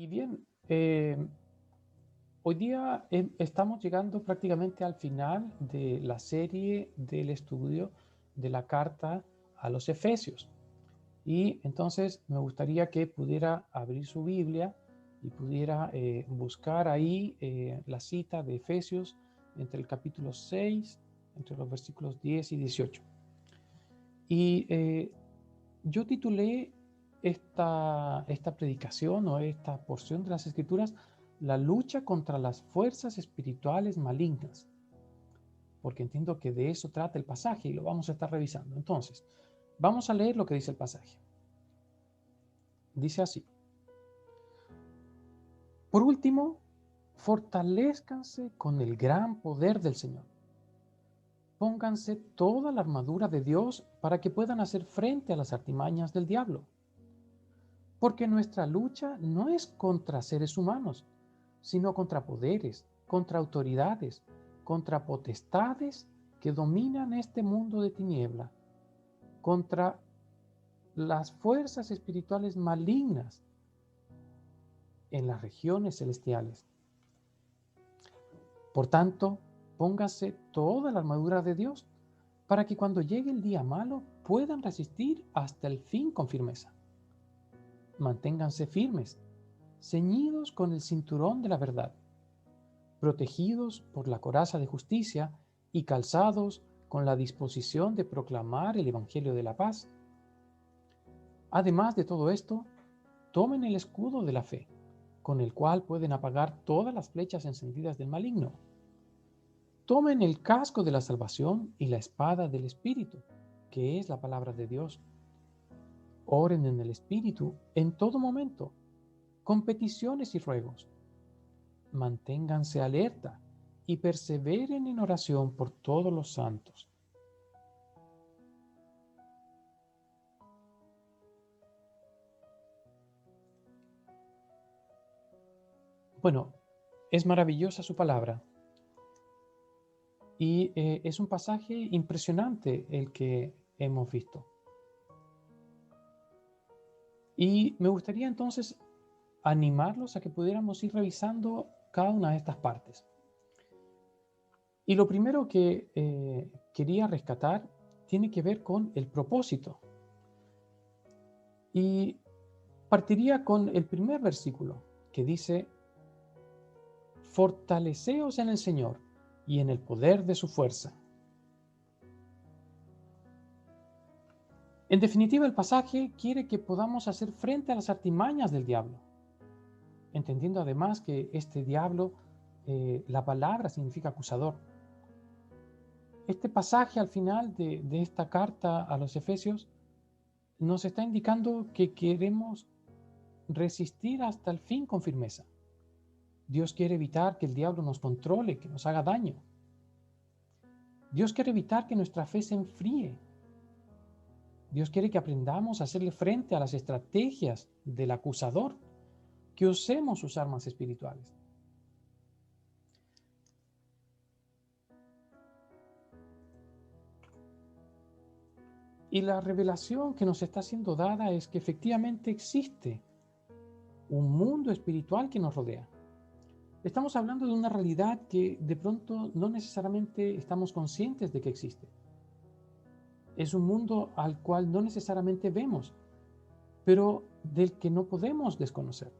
Y bien, hoy día estamos llegando prácticamente al final de la serie del estudio de la carta a los Efesios. Y entonces me gustaría que pudiera abrir su Biblia y pudiera buscar ahí la cita de Efesios entre el capítulo 6, entre los versículos 10 y 18. Y yo titulé esta predicación o esta porción de las Escrituras, la lucha contra las fuerzas espirituales malignas, porque entiendo que de eso trata el pasaje y lo vamos a estar revisando. Entonces, vamos a leer lo que dice el pasaje. Dice así: por último, fortalézcanse con el gran poder del Señor. Pónganse toda la armadura de Dios para que puedan hacer frente a las artimañas del diablo. Porque nuestra lucha no es contra seres humanos, sino contra poderes, contra autoridades, contra potestades que dominan este mundo de tiniebla, contra las fuerzas espirituales malignas en las regiones celestiales. Por tanto, póngase toda la armadura de Dios para que cuando llegue el día malo puedan resistir hasta el fin con firmeza. Manténganse firmes, ceñidos con el cinturón de la verdad, protegidos por la coraza de justicia y calzados con la disposición de proclamar el Evangelio de la paz. Además de todo esto, tomen el escudo de la fe, con el cual pueden apagar todas las flechas encendidas del maligno. Tomen el casco de la salvación y la espada del Espíritu, que es la palabra de Dios. Oren en el Espíritu en todo momento, con peticiones y ruegos. Manténganse alerta y perseveren en oración por todos los santos. Bueno, es maravillosa su palabra y es un pasaje impresionante el que hemos visto. Y me gustaría entonces animarlos a que pudiéramos ir revisando cada una de estas partes. Y lo primero que quería rescatar tiene que ver con el propósito. Y partiría con el primer versículo que dice: fortaleceos en el Señor y en el poder de su fuerza. En definitiva, el pasaje quiere que podamos hacer frente a las artimañas del diablo, entendiendo además que este diablo, la palabra significa acusador. Este pasaje al final de esta carta a los Efesios nos está indicando que queremos resistir hasta el fin con firmeza. Dios quiere evitar que el diablo nos controle, que nos haga daño. Dios quiere evitar que nuestra fe se enfríe. Dios quiere que aprendamos a hacerle frente a las estrategias del acusador, que usemos sus armas espirituales. Y la revelación que nos está siendo dada es que efectivamente existe un mundo espiritual que nos rodea. Estamos hablando de una realidad que de pronto no necesariamente estamos conscientes de que existe. Es un mundo al cual no necesariamente vemos, pero del que no podemos desconocer.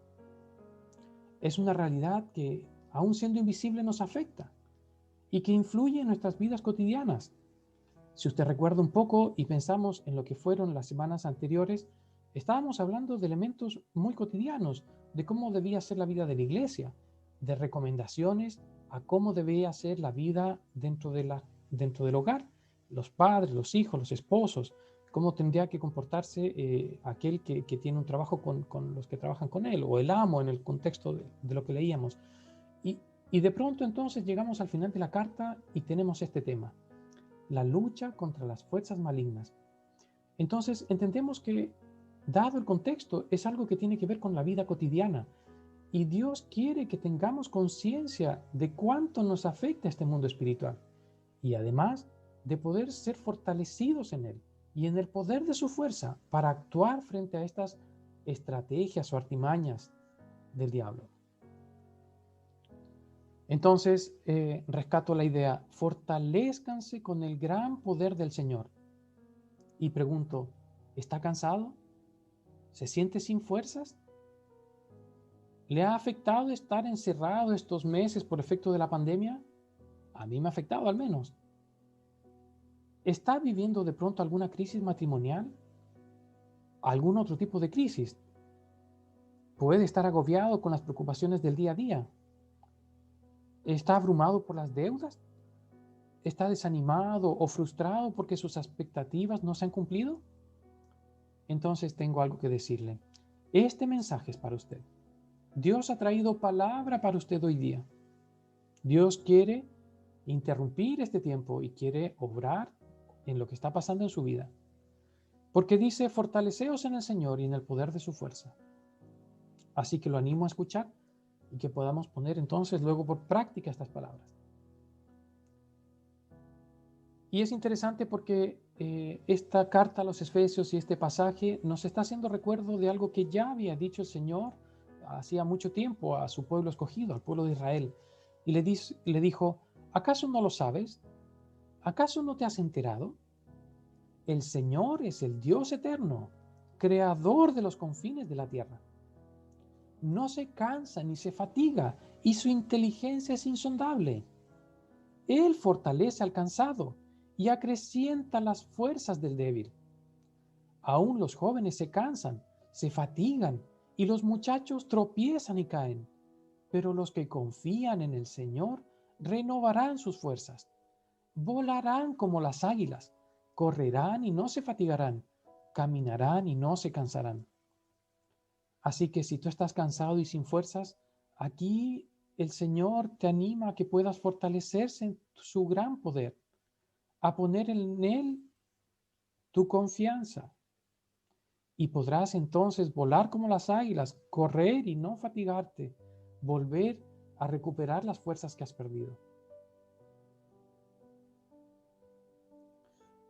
Es una realidad que, aun siendo invisible, nos afecta y que influye en nuestras vidas cotidianas. Si usted recuerda un poco y pensamos en lo que fueron las semanas anteriores, estábamos hablando de elementos muy cotidianos, de cómo debía ser la vida de la iglesia, de recomendaciones a cómo debía ser la vida dentro del hogar, los padres, los hijos, los esposos, cómo tendría que comportarse aquel que tiene un trabajo con los que trabajan con él, o el amo en el contexto de lo que leíamos. Y de pronto entonces llegamos al final de la carta y tenemos este tema: la lucha contra las fuerzas malignas. Entonces entendemos que, dado el contexto, es algo que tiene que ver con la vida cotidiana. Y Dios quiere que tengamos conciencia de cuánto nos afecta este mundo espiritual. Y además de poder ser fortalecidos en él y en el poder de su fuerza para actuar frente a estas estrategias o artimañas del diablo. Entonces, rescato la idea, fortalézcanse con el gran poder del Señor. Y pregunto, ¿está cansado? ¿Se siente sin fuerzas? ¿Le ha afectado estar encerrado estos meses por efecto de la pandemia? A mí me ha afectado al menos. ¿Está viviendo de pronto alguna crisis matrimonial? ¿Algún otro tipo de crisis? ¿Puede estar agobiado con las preocupaciones del día a día? ¿Está abrumado por las deudas? ¿Está desanimado o frustrado porque sus expectativas no se han cumplido? Entonces tengo algo que decirle. Este mensaje es para usted. Dios ha traído palabra para usted hoy día. Dios quiere interrumpir este tiempo y quiere obrar en lo que está pasando en su vida. Porque dice, fortaleceos en el Señor y en el poder de su fuerza. Así que lo animo a escuchar y que podamos poner entonces luego por práctica estas palabras. Y es interesante porque esta carta a los Efesios y este pasaje nos está haciendo recuerdo de algo que ya había dicho el Señor hacía mucho tiempo a su pueblo escogido, al pueblo de Israel. Y le dijo, ¿acaso no lo sabes? ¿Acaso no te has enterado? El Señor es el Dios eterno, creador de los confines de la tierra. No se cansa ni se fatiga y su inteligencia es insondable. Él fortalece al cansado y acrecienta las fuerzas del débil. Aún los jóvenes se cansan, se fatigan y los muchachos tropiezan y caen. Pero los que confían en el Señor renovarán sus fuerzas. Volarán como las águilas, correrán y no se fatigarán, caminarán y no se cansarán. Así que si tú estás cansado y sin fuerzas, aquí el Señor te anima a que puedas fortalecerse en su gran poder, a poner en Él tu confianza. Y podrás entonces volar como las águilas, correr y no fatigarte, volver a recuperar las fuerzas que has perdido.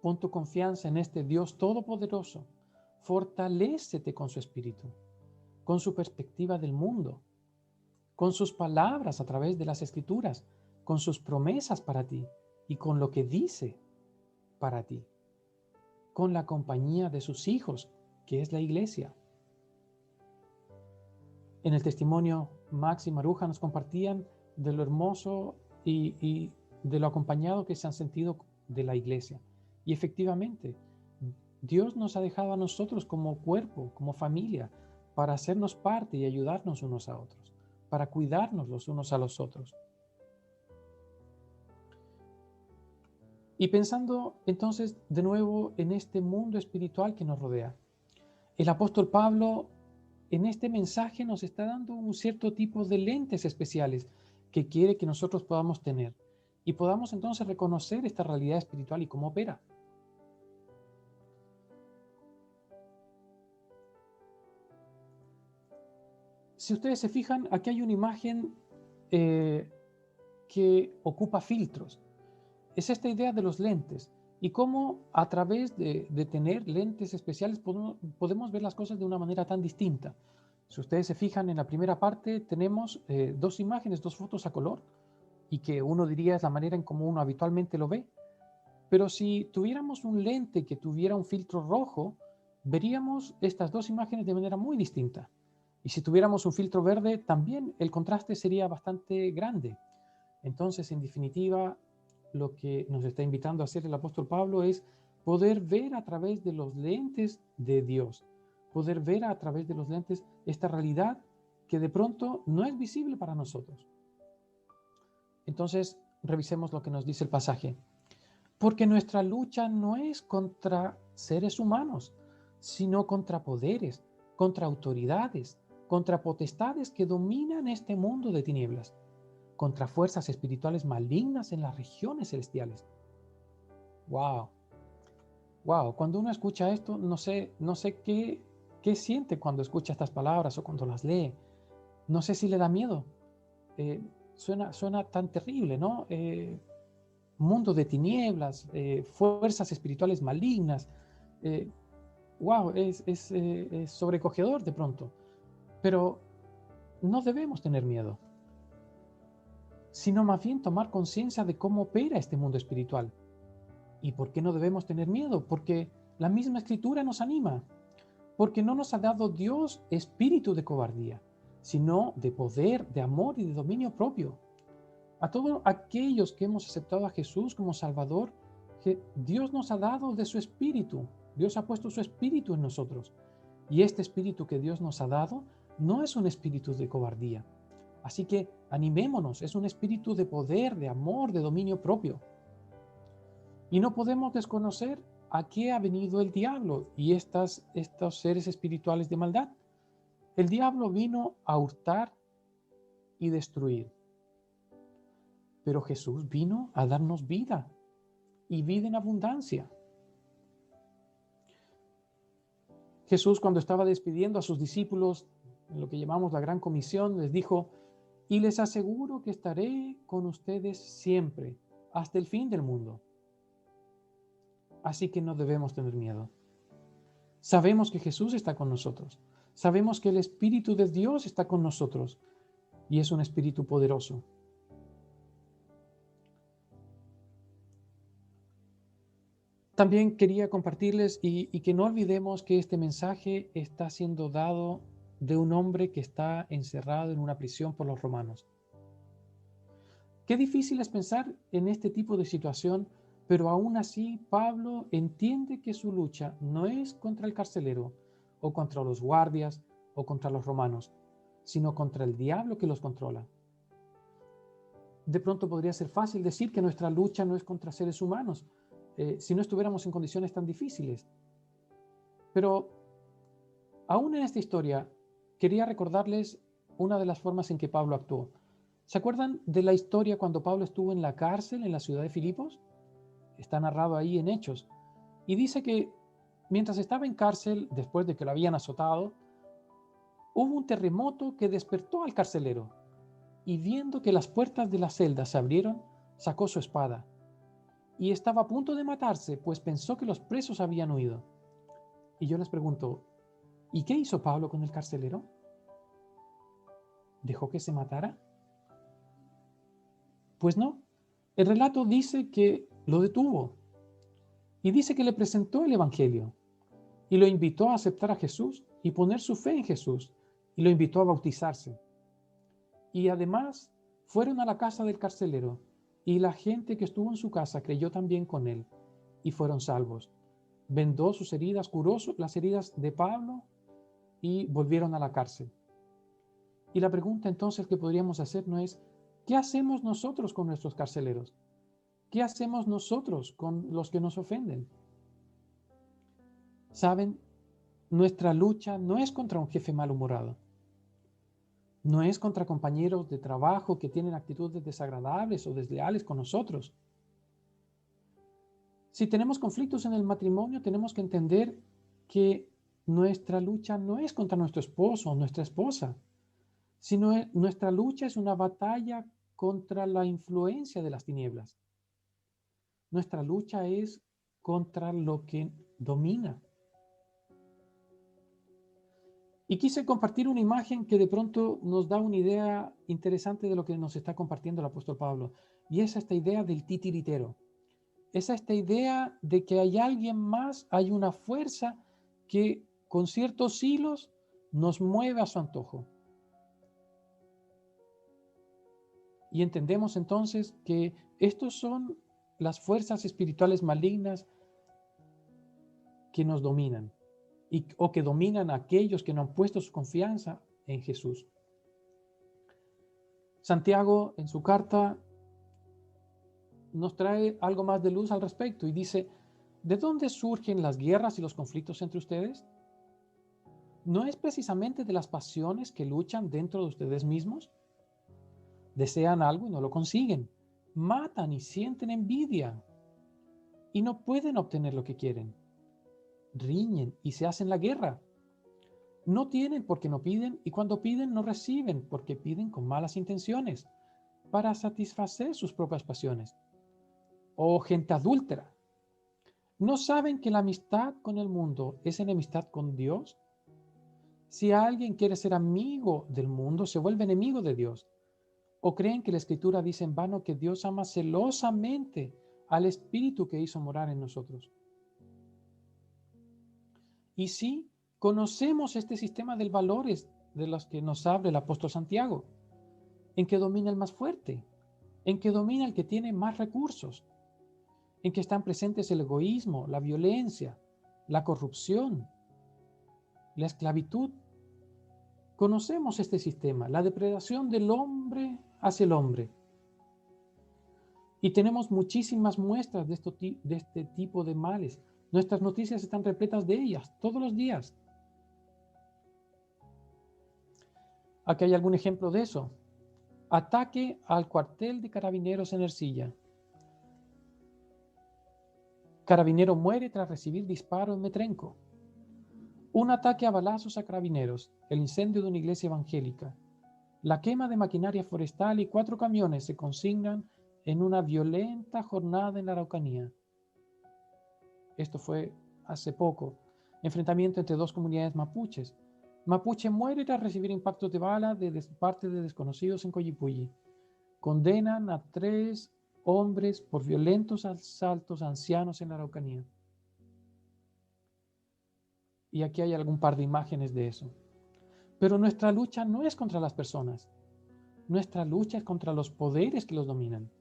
Pon tu confianza en este Dios todopoderoso. Fortalécete con su espíritu, con su perspectiva del mundo, con sus palabras a través de las escrituras, con sus promesas para ti y con lo que dice para ti, con la compañía de sus hijos, que es la iglesia. En el testimonio, Max y Maruja nos compartían de lo hermoso y de lo acompañado que se han sentido de la iglesia. Y efectivamente, Dios nos ha dejado a nosotros como cuerpo, como familia, para hacernos parte y ayudarnos unos a otros, para cuidarnos los unos a los otros. Y pensando entonces de nuevo en este mundo espiritual que nos rodea, el apóstol Pablo en este mensaje nos está dando un cierto tipo de lentes especiales que quiere que nosotros podamos tener y podamos entonces reconocer esta realidad espiritual y cómo opera. Si ustedes se fijan, aquí hay una imagen que ocupa filtros. Es esta idea de los lentes y cómo a través de tener lentes especiales podemos ver las cosas de una manera tan distinta. Si ustedes se fijan en la primera parte tenemos dos imágenes, dos fotos a color y que uno diría es la manera en cómo uno habitualmente lo ve. Pero si tuviéramos un lente que tuviera un filtro rojo, veríamos estas dos imágenes de manera muy distinta. Y si tuviéramos un filtro verde, también el contraste sería bastante grande. Entonces, en definitiva, lo que nos está invitando a hacer el apóstol Pablo es poder ver a través de los lentes de Dios, poder ver a través de los lentes esta realidad que de pronto no es visible para nosotros. Entonces, revisemos lo que nos dice el pasaje. Porque nuestra lucha no es contra seres humanos, sino contra poderes, contra autoridades, contra potestades que dominan este mundo de tinieblas, contra fuerzas espirituales malignas en las regiones celestiales. Wow. Wow, cuando uno escucha esto, no sé qué siente cuando escucha estas palabras o cuando las lee. No sé si le da miedo. Suena tan terrible, ¿no? Mundo de tinieblas, fuerzas espirituales malignas. Wow, es sobrecogedor de pronto. Pero no debemos tener miedo, sino más bien tomar conciencia de cómo opera este mundo espiritual. ¿Y por qué no debemos tener miedo? Porque la misma Escritura nos anima, porque no nos ha dado Dios espíritu de cobardía, sino de poder, de amor y de dominio propio. A todos aquellos que hemos aceptado a Jesús como Salvador, que Dios nos ha dado de su espíritu. Dios ha puesto su espíritu en nosotros. Y este espíritu que Dios nos ha dado no es un espíritu de cobardía. Así que animémonos, es un espíritu de poder, de amor, de dominio propio. Y no podemos desconocer a qué ha venido el diablo y estos seres espirituales de maldad. El diablo vino a hurtar y destruir. Pero Jesús vino a darnos vida y vida en abundancia. Jesús, cuando estaba despidiendo a sus discípulos, en lo que llamamos la Gran Comisión, les dijo: y les aseguro que estaré con ustedes siempre, hasta el fin del mundo. Así que no debemos tener miedo. Sabemos que Jesús está con nosotros. Sabemos que el Espíritu de Dios está con nosotros y es un Espíritu poderoso. También quería compartirles y que no olvidemos que este mensaje está siendo dado de un hombre que está encerrado en una prisión por los romanos. Qué difícil es pensar en este tipo de situación, pero aún así Pablo entiende que su lucha no es contra el carcelero o contra los guardias o contra los romanos, sino contra el diablo que los controla. De pronto podría ser fácil decir que nuestra lucha no es contra seres humanos, si no estuviéramos en condiciones tan difíciles. Pero aún en esta historia, quería recordarles una de las formas en que Pablo actuó. ¿Se acuerdan de la historia cuando Pablo estuvo en la cárcel en la ciudad de Filipos? Está narrado ahí en Hechos. Y dice que mientras estaba en cárcel, después de que lo habían azotado, hubo un terremoto que despertó al carcelero. Y viendo que las puertas de la celda se abrieron, sacó su espada. Y estaba a punto de matarse, pues pensó que los presos habían huido. Y yo les pregunto, ¿y qué hizo Pablo con el carcelero? ¿Dejó que se matara? Pues no. El relato dice que lo detuvo y dice que le presentó el Evangelio y lo invitó a aceptar a Jesús y poner su fe en Jesús y lo invitó a bautizarse. Y además fueron a la casa del carcelero y la gente que estuvo en su casa creyó también con él y fueron salvos. Vendó sus heridas, curó las heridas de Pablo y volvieron a la cárcel. Y la pregunta entonces que podríamos hacer no es, ¿qué hacemos nosotros con nuestros carceleros? ¿Qué hacemos nosotros con los que nos ofenden? Saben, nuestra lucha no es contra un jefe malhumorado. No es contra compañeros de trabajo que tienen actitudes desagradables o desleales con nosotros. Si tenemos conflictos en el matrimonio, tenemos que entender que nuestra lucha no es contra nuestro esposo o nuestra esposa, sino nuestra lucha es una batalla contra la influencia de las tinieblas. Nuestra lucha es contra lo que domina. Y quise compartir una imagen que de pronto nos da una idea interesante de lo que nos está compartiendo el apóstol Pablo. Y es esta idea del titiritero. Es esta idea de que hay alguien más, hay una fuerza que con ciertos hilos nos mueve a su antojo. Y entendemos entonces que estos son las fuerzas espirituales malignas que nos dominan o que dominan a aquellos que no han puesto su confianza en Jesús. Santiago en su carta nos trae algo más de luz al respecto y dice, ¿de dónde surgen las guerras y los conflictos entre ustedes? ¿No es precisamente de las pasiones que luchan dentro de ustedes mismos? Desean algo y no lo consiguen, matan y sienten envidia y no pueden obtener lo que quieren. Riñen y se hacen la guerra. No tienen porque no piden y cuando piden no reciben porque piden con malas intenciones para satisfacer sus propias pasiones. Oh gente adúltera, ¿no saben que la amistad con el mundo es enemistad con Dios? Si alguien quiere ser amigo del mundo, se vuelve enemigo de Dios. ¿O creen que la Escritura dice en vano que Dios ama celosamente al Espíritu que hizo morar en nosotros? Y sí, conocemos este sistema de valores de los que nos habla el apóstol Santiago, en que domina el más fuerte, en que domina el que tiene más recursos, en que están presentes el egoísmo, la violencia, la corrupción, la esclavitud. Conocemos este sistema, la depredación del hombre hacia el hombre. Y tenemos muchísimas muestras de este tipo de males. Nuestras noticias están repletas de ellas todos los días. Aquí hay algún ejemplo de eso. Ataque al cuartel de carabineros en Ercilla. Carabinero muere tras recibir disparo en Metrenco. Un ataque a balazos a carabineros. El incendio de una iglesia evangélica. La quema de maquinaria forestal y 4 camiones se consignan en una violenta jornada en la Araucanía. Esto fue hace poco. Enfrentamiento entre 2 comunidades mapuches. Mapuche muere tras recibir impactos de bala de parte de desconocidos en Collipulli. Condenan a 3 hombres por violentos asaltos a ancianos en la Araucanía. Y aquí hay algún par de imágenes de eso. Pero nuestra lucha no es contra las personas. Nuestra lucha es contra los poderes que los dominan.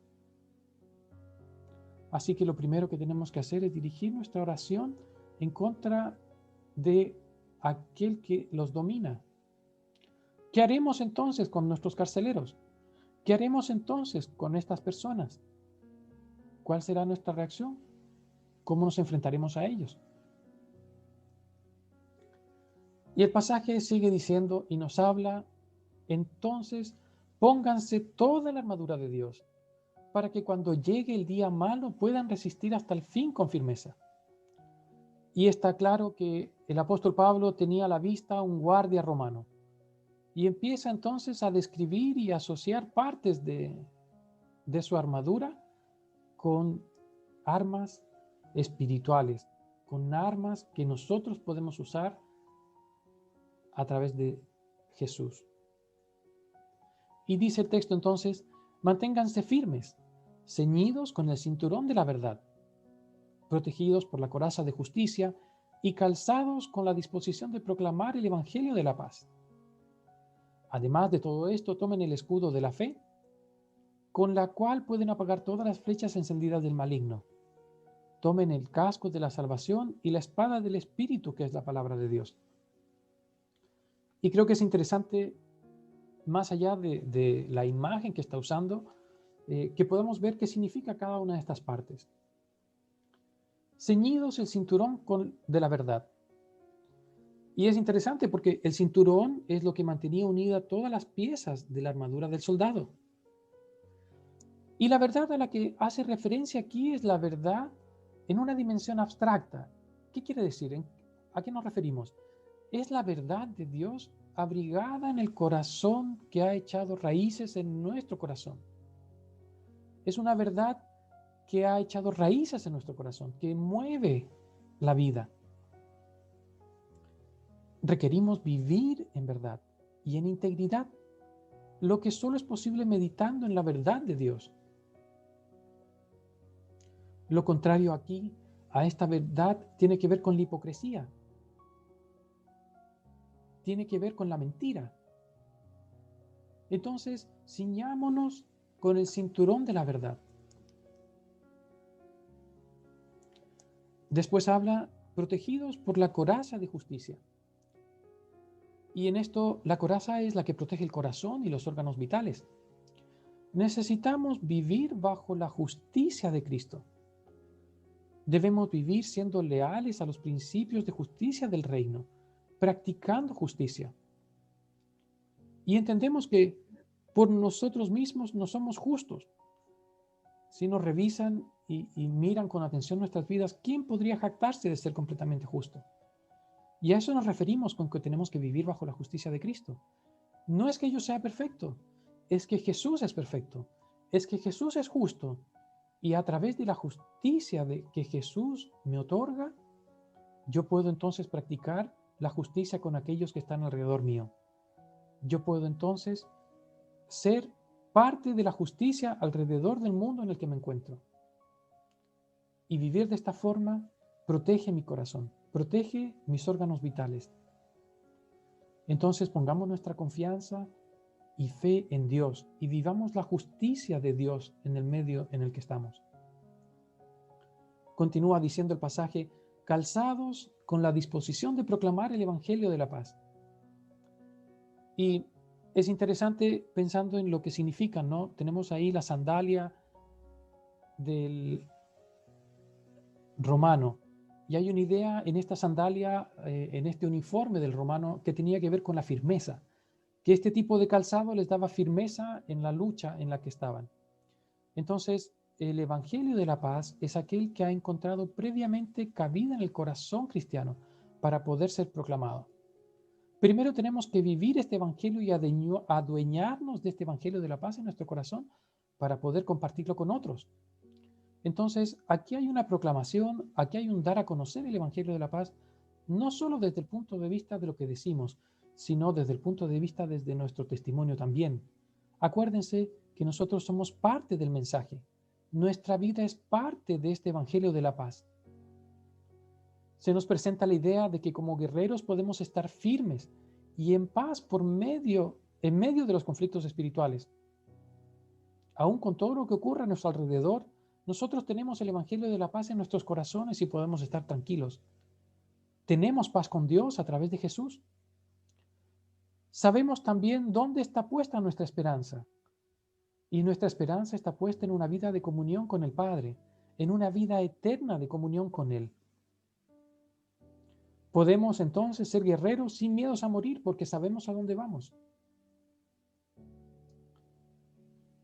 Así que lo primero que tenemos que hacer es dirigir nuestra oración en contra de aquel que los domina. ¿Qué haremos entonces con nuestros carceleros? ¿Qué haremos entonces con estas personas? ¿Cuál será nuestra reacción? ¿Cómo nos enfrentaremos a ellos? Y el pasaje sigue diciendo y nos habla, entonces pónganse toda la armadura de Dios, para que cuando llegue el día malo puedan resistir hasta el fin con firmeza. Y está claro que el apóstol Pablo tenía a la vista un guardia romano. Y empieza entonces a describir y asociar partes de su armadura con armas espirituales, con armas que nosotros podemos usar a través de Jesús. Y dice el texto entonces, manténganse firmes, ceñidos con el cinturón de la verdad, protegidos por la coraza de justicia y calzados con la disposición de proclamar el evangelio de la paz. Además de todo esto, tomen el escudo de la fe, con la cual pueden apagar todas las flechas encendidas del maligno. Tomen el casco de la salvación y la espada del Espíritu, que es la palabra de Dios. Y creo que es interesante, más allá de la imagen que está usando, que podamos ver qué significa cada una de estas partes. Ceñidos el cinturón de la verdad. Y es interesante porque el cinturón es lo que mantenía unida todas las piezas de la armadura del soldado. Y la verdad a la que hace referencia aquí es la verdad en una dimensión abstracta. ¿Qué quiere decir? ¿A qué nos referimos? Es la verdad de Dios abrigada en el corazón que ha echado raíces en nuestro corazón. Es una verdad que ha echado raíces en nuestro corazón, que mueve la vida. Requerimos vivir en verdad y en integridad, lo que solo es posible meditando en la verdad de Dios. Lo contrario aquí a esta verdad tiene que ver con la hipocresía, tiene que ver con la mentira. Entonces, ciñámonos con el cinturón de la verdad. Después habla, protegidos por la coraza de justicia. Y en esto, la coraza es la que protege el corazón y los órganos vitales. Necesitamos vivir bajo la justicia de Cristo. Debemos vivir siendo leales a los principios de justicia del reino, practicando justicia. Y entendemos que por nosotros mismos no somos justos. Si nos revisan y miran con atención nuestras vidas, ¿quién podría jactarse de ser completamente justo? Y a eso nos referimos con que tenemos que vivir bajo la justicia de Cristo. No es que yo sea perfecto, es que Jesús es perfecto, es que Jesús es justo. Y a través de la justicia que Jesús me otorga, yo puedo entonces practicar la justicia con aquellos que están alrededor mío. Yo puedo entonces ser parte de la justicia alrededor del mundo en el que me encuentro. Y vivir de esta forma protege mi corazón, protege mis órganos vitales. Entonces pongamos nuestra confianza y fe en Dios y vivamos la justicia de Dios en el medio en el que estamos. Continúa diciendo el pasaje, calzados con la disposición de proclamar el Evangelio de la paz. Y es interesante pensando en lo que significan, ¿no? Tenemos ahí la sandalia del romano. Y hay una idea en esta sandalia, en este uniforme del romano, que tenía que ver con la firmeza, que este tipo de calzado les daba firmeza en la lucha en la que estaban. Entonces, el Evangelio de la Paz es aquel que ha encontrado previamente cabida en el corazón cristiano para poder ser proclamado. Primero tenemos que vivir este Evangelio y adueñarnos de este Evangelio de la Paz en nuestro corazón para poder compartirlo con otros. Entonces, aquí hay una proclamación, aquí hay un dar a conocer el Evangelio de la Paz, no solo desde el punto de vista de lo que decimos, sino desde el punto de vista desde nuestro testimonio también. Acuérdense que nosotros somos parte del mensaje. Nuestra vida es parte de este Evangelio de la Paz. Se nos presenta la idea de que como guerreros podemos estar firmes y en paz en medio de los conflictos espirituales. Aún con todo lo que ocurre a nuestro alrededor, nosotros tenemos el Evangelio de la Paz en nuestros corazones y podemos estar tranquilos. Tenemos paz con Dios a través de Jesús. Sabemos también dónde está puesta nuestra esperanza. Y nuestra esperanza está puesta en una vida de comunión con el Padre, en una vida eterna de comunión con Él. Podemos entonces ser guerreros sin miedos a morir porque sabemos a dónde vamos.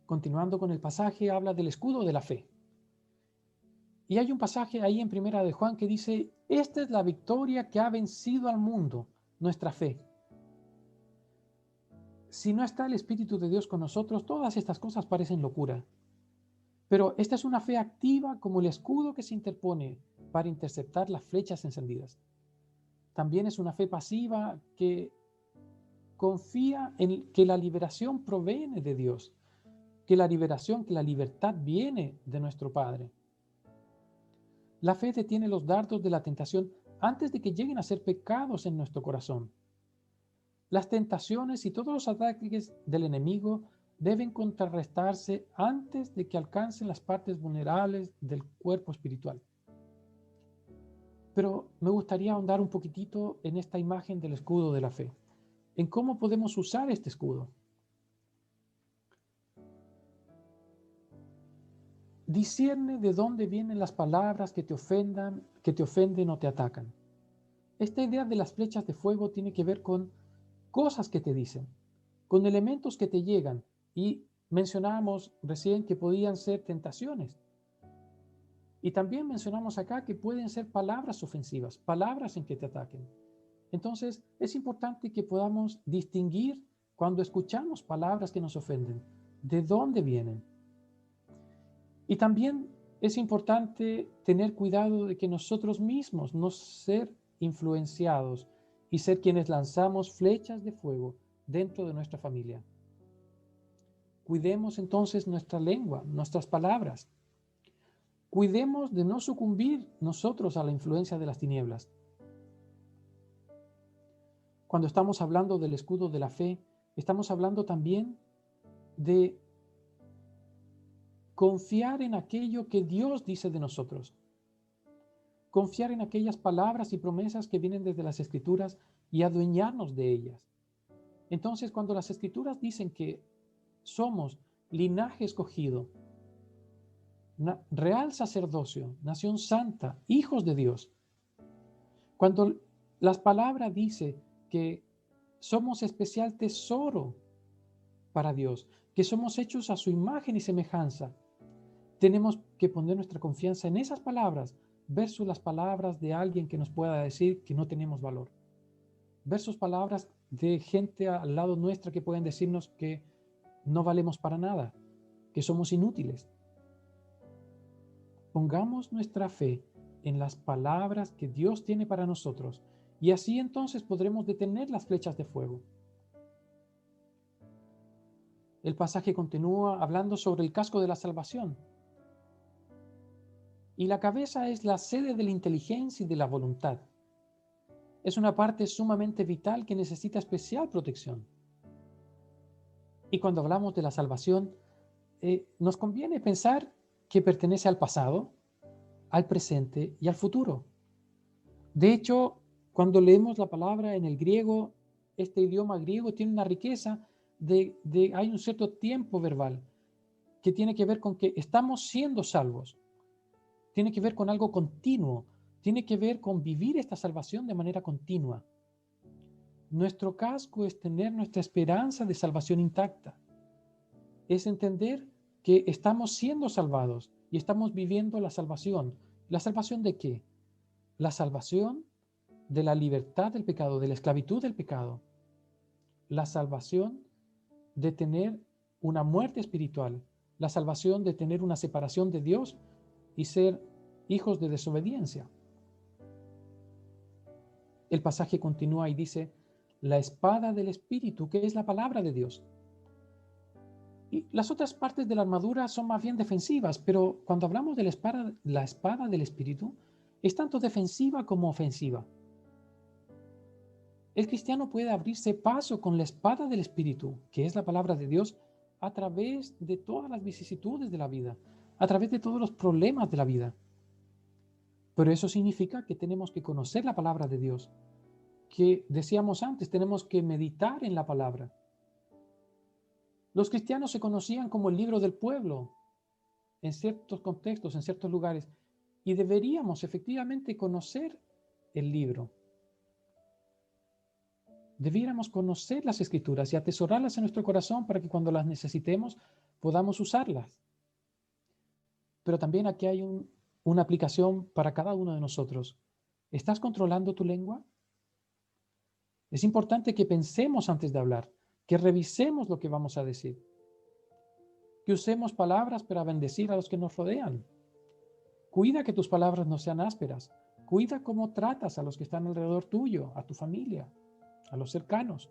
Continuando con el pasaje, habla del escudo de la fe. Y hay un pasaje ahí en Primera de Juan que dice, esta es la victoria que ha vencido al mundo, nuestra fe. Si no está el Espíritu de Dios con nosotros, todas estas cosas parecen locura. Pero esta es una fe activa como el escudo que se interpone para interceptar las flechas encendidas. También es una fe pasiva que confía en que la liberación proviene de Dios, que la libertad viene de nuestro Padre. La fe detiene los dardos de la tentación antes de que lleguen a ser pecados en nuestro corazón. Las tentaciones y todos los ataques del enemigo deben contrarrestarse antes de que alcancen las partes vulnerables del cuerpo espiritual. Pero me gustaría ahondar un poquitito en esta imagen del escudo de la fe, en cómo podemos usar este escudo. Discierne de dónde vienen las palabras que te ofenden o te atacan. Esta idea de las flechas de fuego tiene que ver con cosas que te dicen, con elementos que te llegan, y mencionábamos recién que podían ser tentaciones. Y también mencionamos acá que pueden ser palabras ofensivas, palabras en que te ataquen. Entonces, es importante que podamos distinguir cuando escuchamos palabras que nos ofenden, de dónde vienen. Y también es importante tener cuidado de que nosotros mismos no ser influenciados y ser quienes lanzamos flechas de fuego dentro de nuestra familia. Cuidemos entonces nuestra lengua, nuestras palabras. Cuidemos de no sucumbir nosotros a la influencia de las tinieblas. Cuando estamos hablando del escudo de la fe, estamos hablando también de confiar en aquello que Dios dice de nosotros. Confiar en aquellas palabras y promesas que vienen desde las Escrituras y adueñarnos de ellas. Entonces, cuando las Escrituras dicen que somos linaje escogido, real sacerdocio, nación santa, hijos de Dios, cuando las palabras dicen que somos especial tesoro para Dios, que somos hechos a su imagen y semejanza, tenemos que poner nuestra confianza en esas palabras versus las palabras de alguien que nos pueda decir que no tenemos valor, versus palabras de gente al lado nuestra que pueden decirnos que no valemos para nada, que somos inútiles. Pongamos nuestra fe en las palabras que Dios tiene para nosotros y así entonces podremos detener las flechas de fuego. El pasaje continúa hablando sobre el casco de la salvación. Y la cabeza es la sede de la inteligencia y de la voluntad. Es una parte sumamente vital que necesita especial protección. Y cuando hablamos de la salvación, nos conviene pensar que pertenece al pasado, al presente y al futuro. De hecho, cuando leemos la palabra en el griego, este idioma griego tiene una riqueza hay un cierto tiempo verbal que tiene que ver con que estamos siendo salvos. Tiene que ver con algo continuo. Tiene que ver con vivir esta salvación de manera continua. Nuestro casco es tener nuestra esperanza de salvación intacta. Es entender que estamos siendo salvados y estamos viviendo la salvación. ¿La salvación de qué? La salvación de la libertad del pecado, de la esclavitud del pecado. La salvación de tener una muerte espiritual. La salvación de tener una separación de Dios y ser hijos de desobediencia. El pasaje continúa y dice, la espada del Espíritu, que es la palabra de Dios. Y las otras partes de la armadura son más bien defensivas, pero cuando hablamos de la espada del Espíritu, es tanto defensiva como ofensiva. El cristiano puede abrirse paso con la espada del Espíritu, que es la palabra de Dios, a través de todas las vicisitudes de la vida, a través de todos los problemas de la vida. Pero eso significa que tenemos que conocer la palabra de Dios, que decíamos antes, tenemos que meditar en la palabra. Los cristianos se conocían como el libro del pueblo en ciertos contextos, en ciertos lugares, y deberíamos efectivamente conocer el libro. Debiéramos conocer las Escrituras y atesorarlas en nuestro corazón para que cuando las necesitemos podamos usarlas. Pero también aquí hay una aplicación para cada uno de nosotros. ¿Estás controlando tu lengua? Es importante que pensemos antes de hablar, que revisemos lo que vamos a decir, que usemos palabras para bendecir a los que nos rodean. Cuida que tus palabras no sean ásperas. Cuida cómo tratas a los que están alrededor tuyo, a tu familia, a los cercanos.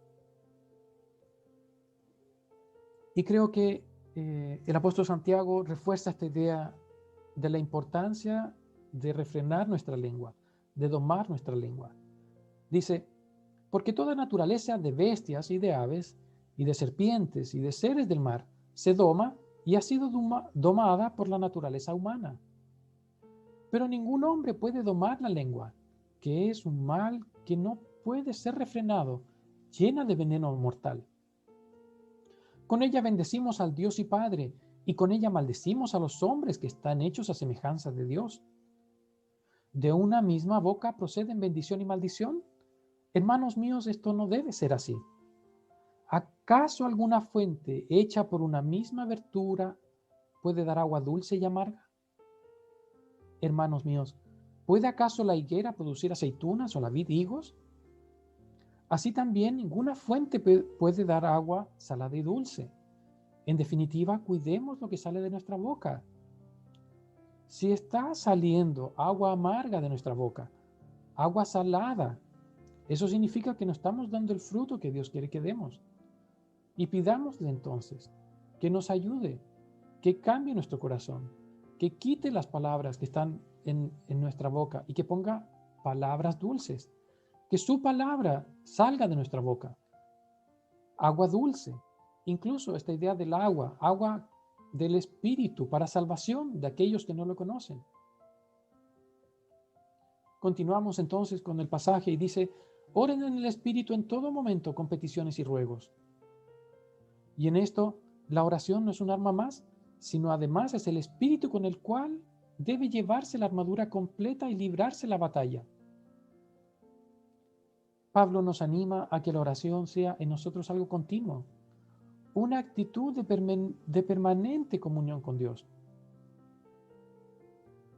Y creo que el apóstol Santiago refuerza esta idea de la importancia de refrenar nuestra lengua, de domar nuestra lengua. Dice, porque toda naturaleza de bestias y de aves, y de serpientes y de seres del mar, se doma y ha sido domada por la naturaleza humana. Pero ningún hombre puede domar la lengua, que es un mal que no puede ser refrenado, llena de veneno mortal. Con ella bendecimos al Dios y Padre, y con ella maldecimos a los hombres que están hechos a semejanza de Dios. ¿De una misma boca proceden bendición y maldición? Hermanos míos, esto no debe ser así. ¿Acaso alguna fuente hecha por una misma abertura puede dar agua dulce y amarga? Hermanos míos, ¿puede acaso la higuera producir aceitunas o la vid higos? Así también ninguna fuente puede dar agua salada y dulce. En definitiva, cuidemos lo que sale de nuestra boca. Si está saliendo agua amarga de nuestra boca, agua salada, eso significa que no estamos dando el fruto que Dios quiere que demos. Y pidámosle entonces que nos ayude, que cambie nuestro corazón, que quite las palabras que están en nuestra boca y que ponga palabras dulces. Que su palabra salga de nuestra boca. Agua dulce. Incluso esta idea del agua del Espíritu para salvación de aquellos que no lo conocen. Continuamos entonces con el pasaje y dice, oren en el Espíritu en todo momento con peticiones y ruegos. Y en esto, la oración no es un arma más, sino además es el Espíritu con el cual debe llevarse la armadura completa y librarse la batalla. Pablo nos anima a que la oración sea en nosotros algo continuo, una actitud de permanente comunión con Dios.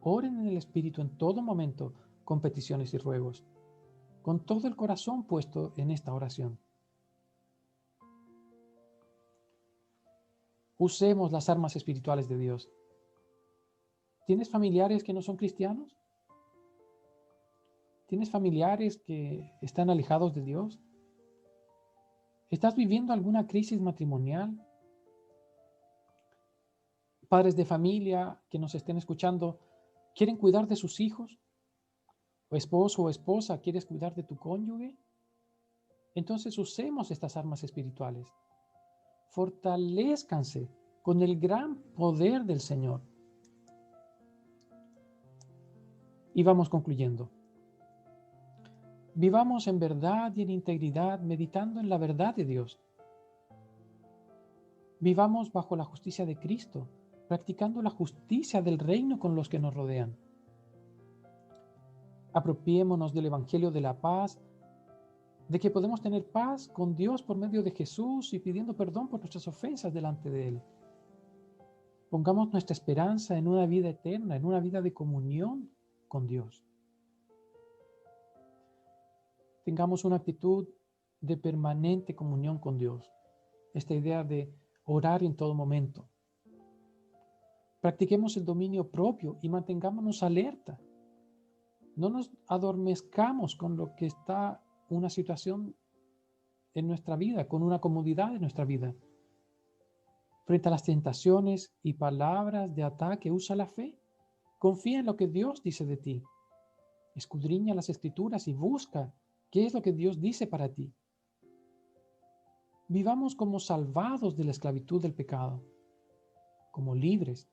Oren en el Espíritu en todo momento con peticiones y ruegos, con todo el corazón puesto en esta oración. Usemos las armas espirituales de Dios. ¿Tienes familiares que no son cristianos? ¿Tienes familiares que están alejados de Dios? ¿Estás viviendo alguna crisis matrimonial? Padres de familia que nos estén escuchando, ¿quieren cuidar de sus hijos? ¿O esposo o esposa, quieres cuidar de tu cónyuge? Entonces usemos estas armas espirituales. Fortalézcanse con el gran poder del Señor. Y vamos concluyendo. Vivamos en verdad y en integridad, meditando en la verdad de Dios. Vivamos bajo la justicia de Cristo, practicando la justicia del reino con los que nos rodean. Apropiémonos del Evangelio de la paz, de que podemos tener paz con Dios por medio de Jesús y pidiendo perdón por nuestras ofensas delante de Él. Pongamos nuestra esperanza en una vida eterna, en una vida de comunión con Dios. Tengamos una actitud de permanente comunión con Dios. Esta idea de orar en todo momento. Practiquemos el dominio propio y mantengámonos alerta. No nos adormezcamos con lo que está una situación en nuestra vida, con una comodidad en nuestra vida. Frente a las tentaciones y palabras de ataque, usa la fe. Confía en lo que Dios dice de ti. Escudriña las Escrituras y busca qué es lo que Dios dice para ti. Vivamos como salvados de la esclavitud del pecado, como libres.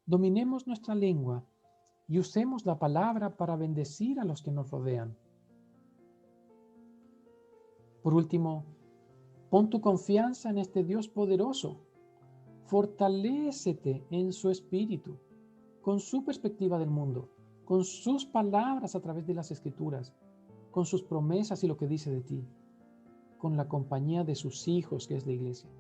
Dominemos nuestra lengua y usemos la palabra para bendecir a los que nos rodean. Por último, pon tu confianza en este Dios poderoso. Fortalécete en su espíritu, con su perspectiva del mundo, con sus palabras a través de las Escrituras, con sus promesas y lo que dice de ti, con la compañía de sus hijos, que es la iglesia.